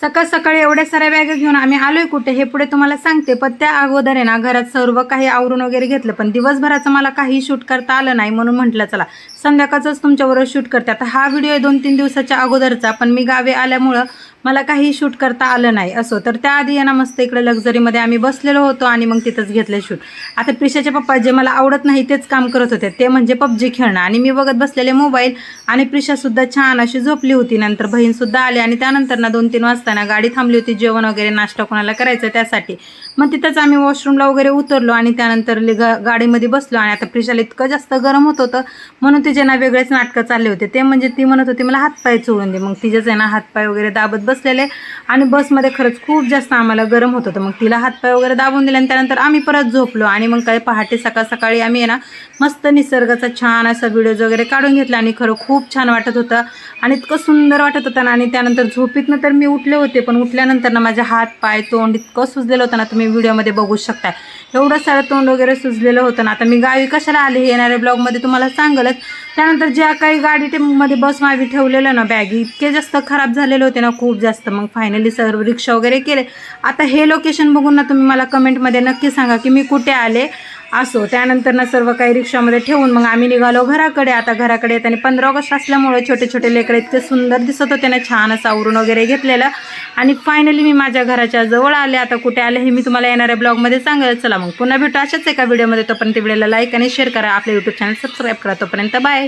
सकाळ सकाळी एवढ्या साऱ्या बॅगा घेऊन आम्ही आलोय कुठे हे पुढे तुम्हाला सांगते, पण त्या अगोदर आहे ना घरात सर्व काही आवरून वगैरे घेतलं, पण दिवसभराचं मला काही शूट करता आलं नाही म्हणून म्हटलं चला संध्याकाळचंच तुमच्याबरोबर शूट करते. आता हा व्हिडिओ आहे 2-3 दिवसाच्या अगोदरचा, पण मी गावी आल्यामुळं मला काही शूट करता आलं नाही. असो तर त्याआधी आहे ना मस्त इकडे लक्झरीमध्ये आम्ही बसलेलो होतो आणि मग तिथंच घेतलं शूट. आता प्रिशाचे पप्पा जे मला आवडत नाही तेच काम करत होते, ते म्हणजे पबजी खेळणं, आणि मी बघत बसलेले मोबाईल. आणि प्रिशासुद्धा छान अशी झोपली होती. नंतर बहीणसुद्धा आली आणि त्यानंतर ना 2-3 वाजता गाडी थांबली होती जेवण वगैरे नाश्ता कोणाला करायचं त्यासाठी. मग तिथंच आम्ही वॉशरूमला वगैरे उतरलो आणि त्यानंतर गाडीमध्ये बसलो. आणि आता प्रिशाला इतकं जास्त गरम होत होतं म्हणून तिचे ना वेगळेच नाटकं चालले होते. ते म्हणजे ती म्हणत होती मला हातपाय चोळून दे, मग तिचेच आहे ना हातपाय वगैरे दाबत बसलेले. आणि बसमध्ये खरंच खूप जास्त आम्हाला गरम होत होतं. मग तिला हातपाय वगैरे दाबून दिले आणि त्यानंतर आम्ही परत झोपलो. आणि मग काय पहाटे सकाळ सकाळी आम्ही आहे ना मस्त निसर्गाचा छान असा व्हिडिओज वगैरे काढून घेतला आणि खरं खूप छान वाटत होतं आणि इतकं सुंदर वाटत होतं ना. आणि त्यानंतर झोपीतनं तर मी उठले होते, पण उठल्यानंतर ना माझे हात पाय तोंड इतकं सुजलेलं होतं ना, तुम्ही व्हिडिओमध्ये बघू शकता. एवढं सारं तोंड वगैरे सुजलेलं होतं ना. आता मी गावी कशाला आले हे येणाऱ्या ब्लॉगमध्ये तुम्हाला सांगलच. त्यानंतर ज्या काही गाडीमध्ये बस मागे ठेवलेलं ना बॅग इतके जास्त खराब झालेले होते ना, खूप जास्त. मग फायनली सर्व रिक्षा वगैरे केले. आता हे लोकेशन बघून ना तुम्ही मला कमेंटमध्ये नक्की सांगा की मी कुठे आले. असो त्यानंतर ना सर्व काही रिक्षामध्ये ठेवून मग आम्ही निघालो घराकडे. आता घराकडे येताना 15 ऑगस्ट असल्यामुळे छोटे छोटे लेकरं इतके सुंदर दिसत होते ना, छान असं आवरून वगैरे घेतलेलं. आणि फायनली मी माझ्या घराच्या जवळ आले. आता कुठे आले हे मी तुम्हाला येणाऱ्या ब्लॉगमध्ये सांगेल. चला मग पुन्हा भेटू अशाच एका व्हिडिओमध्ये. तोपर्यंत व्हिडिओला लाईक आणि शेअर करा, आपल्या यूट्यूब चॅनल सबस्क्राईब करा. तोपर्यंत बाय.